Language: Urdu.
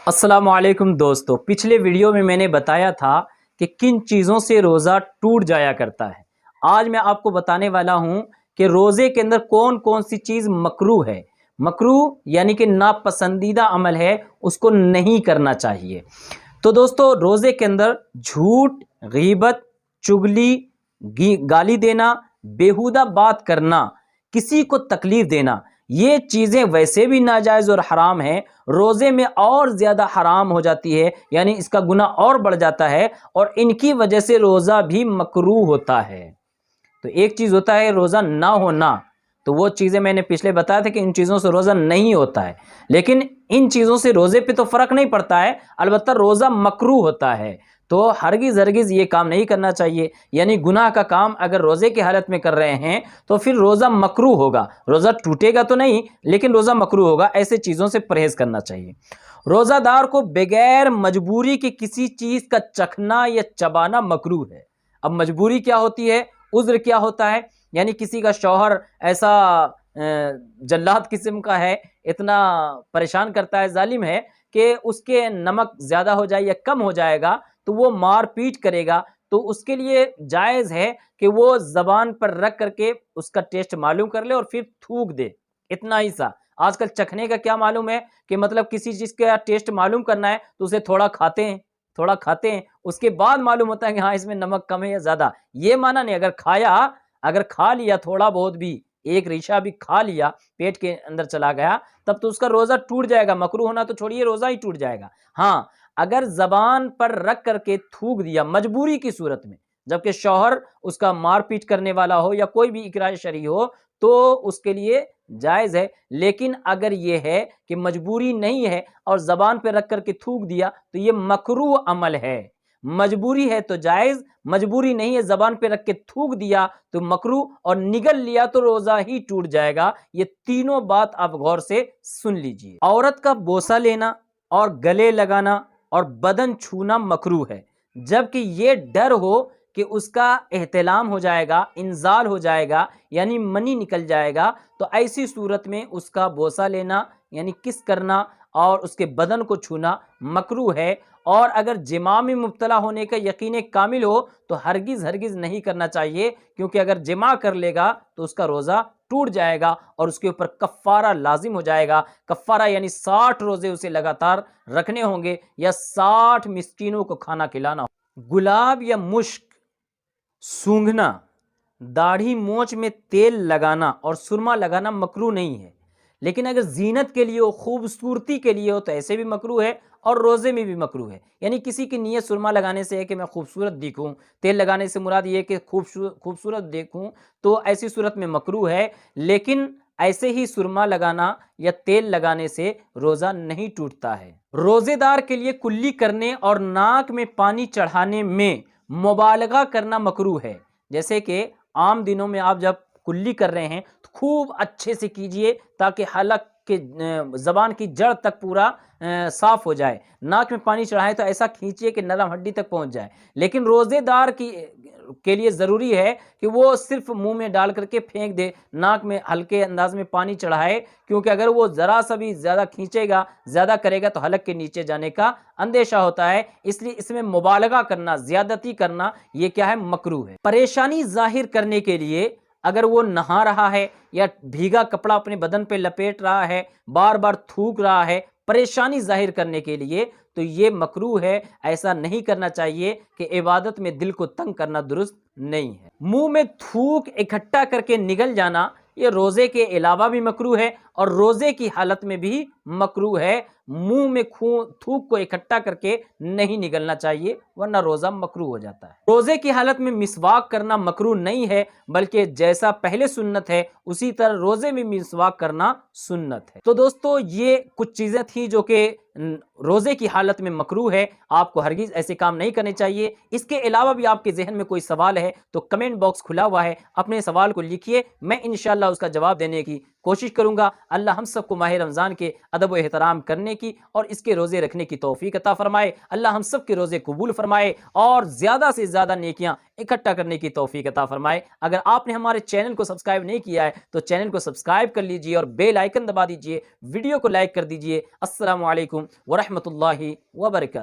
السلام علیکم دوستو، پچھلے ویڈیو میں نے بتایا تھا کہ کن چیزوں سے روزہ ٹوٹ جایا کرتا ہے۔ آج میں آپ کو بتانے والا ہوں کہ روزے کے اندر کون کون سی چیز مکروہ ہے۔ مکروہ یعنی کہ ناپسندیدہ عمل ہے، اس کو نہیں کرنا چاہیے۔ تو دوستو، روزے کے اندر جھوٹ، غیبت، چگلی، گالی دینا، بیہودہ بات کرنا، کسی کو تکلیف دینا، یہ چیزیں ویسے بھی ناجائز اور حرام ہیں، روزے میں اور زیادہ حرام ہو جاتی ہے، یعنی اس کا گناہ اور بڑھ جاتا ہے، اور ان کی وجہ سے روزہ بھی مکروہ ہوتا ہے۔ تو ایک چیز ہوتا ہے روزہ نہ ہونا، تو وہ چیزیں میں نے پچھلے بتایا تھا کہ ان چیزوں سے روزہ نہیں ہوتا ہے، لیکن ان چیزوں سے روزے پہ تو فرق نہیں پڑتا ہے، البتہ روزہ مکروہ ہوتا ہے۔ تو ہرگز یہ کام نہیں کرنا چاہیے، یعنی گناہ کا کام اگر روزے کی حالت میں کر رہے ہیں تو پھر روزہ مکروہ ہوگا، روزہ ٹوٹے گا تو نہیں لیکن روزہ مکروہ ہوگا۔ ایسے چیزوں سے پرہیز کرنا چاہیے۔ روزہ دار کو بغیر مجبوری کے کسی چیز کا چکھنا یا چبانا مکروہ ہے۔ اب مجبوری کیا ہوتی ہے، عذر کیا ہوتا ہے، یعنی کسی کا شوہر ایسا جلاد قسم کا ہے، اتنا پریشان کرتا ہے، ظالم ہے کہ اس کے نمک زیادہ ہو جائے یا کم ہو جائے گا تو وہ مار پیٹ کرے گا، تو اس کے لیے جائز ہے کہ وہ زبان پر رکھ کر کے اس کا ٹیسٹ معلوم کر لے اور پھر تھوک دے، اتنا ہی سا۔ آج کل چکھنے کا کیا معلوم ہے کہ مطلب کسی چیز کا ٹیسٹ معلوم کرنا ہے تو اسے تھوڑا کھاتے ہیں، اس کے بعد معلوم ہوتا ہے کہ ہاں اس میں نمک کم ہے یا زیادہ۔ یہ مانا نہیں، اگر کھا لیا تھوڑا بہت بھی، ایک ریشہ بھی کھا لیا، پیٹ کے اندر چلا گیا، تب تو اس کا روزہ ٹوٹ جائے گا، مکروہ ہونا تو چھوڑیے، روزہ ہی ٹوٹ جائے گا۔ ہاں، اگر زبان پر رکھ کر کے تھوک دیا مجبوری کی صورت میں، جبکہ شوہر اس کا مار پیٹ کرنے والا ہو یا کوئی بھی اکراه شرعی ہو، تو اس کے لیے جائز ہے۔ لیکن اگر یہ ہے کہ مجبوری نہیں ہے اور زبان پہ رکھ کر کے تھوک دیا تو یہ مکروہ عمل ہے۔ مجبوری ہے تو جائز، مجبوری نہیں ہے زبان پہ رکھ کے تھوک دیا تو مکروہ، اور نگل لیا تو روزہ ہی ٹوٹ جائے گا۔ یہ تینوں بات آپ غور سے سن لیجئے۔ عورت کا بوسہ لینا اور گلے لگانا اور بدن چھونا مکروہ ہے، جبکہ یہ ڈر ہو کہ اس کا احتلام ہو جائے گا، انزال ہو جائے گا، یعنی منی نکل جائے گا، تو ایسی صورت میں اس کا بوسہ لینا یعنی کس کرنا اور اس کے بدن کو چھونا مکروہ ہے۔ اور اگر جماع میں مبتلا ہونے کا یقین کامل ہو تو ہرگز نہیں کرنا چاہیے، کیونکہ اگر جماع کر لے گا تو اس کا روزہ ٹوٹ جائے گا اور اس کے اوپر کفارہ لازم ہو جائے گا۔ کفارہ یعنی 60 روزے اسے لگاتار رکھنے ہوں گے یا 60 مسکینوں کو کھانا کھلانا ہوگا۔ گلاب یا مشک سونگھنا، داڑھی مونچھ میں تیل لگانا اور سرما لگانا مکروہ نہیں ہے، لیکن اگر زینت کے لیے ہو، خوبصورتی کے لیے ہو تو ایسے بھی مکروہ ہے اور روزے میں بھی مکروہ ہے۔ یعنی کسی کی نیت سرما لگانے سے ہے کہ میں خوبصورت دکھوں، تیل لگانے سے مراد یہ ہے کہ خوبصورت دیکھوں، تو ایسی صورت میں مکروہ ہے، لیکن ایسے ہی سرما لگانا یا تیل لگانے سے روزہ نہیں ٹوٹتا ہے۔ روزے دار کے لیے کلی کرنے اور ناک میں پانی چڑھانے میں مبالغہ کرنا مکروہ ہے۔ جیسے کہ عام دنوں میں آپ جب کلی کر رہے ہیں تو خوب اچھے سے کیجئے تاکہ حلق کے زبان کی جڑ تک پورا صاف ہو جائے۔ ناک میں پانی چڑھائیں تو ایسا کھینچیے کہ نرم ہڈی تک پہنچ جائے۔ لیکن روزے دار کے لیے ضروری ہے کہ وہ صرف منہ میں ڈال کر کے پھینک دے، ناک میں ہلکے انداز میں پانی چڑھائے، کیونکہ اگر وہ ذرا سا بھی زیادہ کھینچے گا، زیادہ کرے گا تو حلق کے نیچے جانے کا اندیشہ ہوتا ہے، اس لیے اس میں مبالغہ کرنا، زیادتی کرنا، یہ کیا ہے، مکروہ ہے۔ پریشانی ظاہر کرنے کے لیے اگر وہ نہا رہا ہے یا بھیگا کپڑا اپنے بدن پہ لپیٹ رہا ہے، بار بار تھوک رہا ہے پریشانی ظاہر کرنے کے لیے، تو یہ مکروہ ہے۔ ایسا نہیں کرنا چاہیے کہ عبادت میں دل کو تنگ کرنا درست نہیں ہے۔ منہ میں تھوک اکٹھا کر کے نگل جانا یہ روزے کے علاوہ بھی مکروہ ہے اور روزے کی حالت میں بھی مکروہ ہے۔ منہ میں تھوک کو اکٹھا کر کے نہیں نگلنا چاہیے ورنہ روزہ مکروہ ہو جاتا ہے۔ روزے کی حالت میں مسواک کرنا مکروہ نہیں ہے، بلکہ جیسا پہلے سنت ہے اسی طرح روزے میں مسواک کرنا سنت ہے۔ تو دوستو، یہ کچھ چیزیں تھیں جو کہ روزے کی حالت میں مکروہ ہے، آپ کو ہرگز ایسے کام نہیں کرنے چاہیے۔ اس کے علاوہ بھی آپ کے ذہن میں کوئی سوال ہے تو کمنٹ باکس کھلا ہوا ہے، اپنے سوال کو لکھیے، میں انشاءاللہ اس کا جواب دینے کی کوشش کروں گا اللہ ہم سب کو ماہ رمضان کے ادب و احترام کرنے کی اور اس کے روزے رکھنے کی توفیق عطا فرمائے، اللہ ہم سب کے روزے قبول فرمائے اور زیادہ سے زیادہ نیکیاں اکٹھا کرنے کی توفیق عطا فرمائے۔ اگر آپ نے ہمارے چینل کو سبسکرائب نہیں کیا ہے تو چینل کو سبسکرائب کر لیجئے اور بیل آئیکن دبا دیجئے، ویڈیو کو لائک کر دیجئے۔ السلام علیکم ورحمۃ اللہ وبرکاتہ۔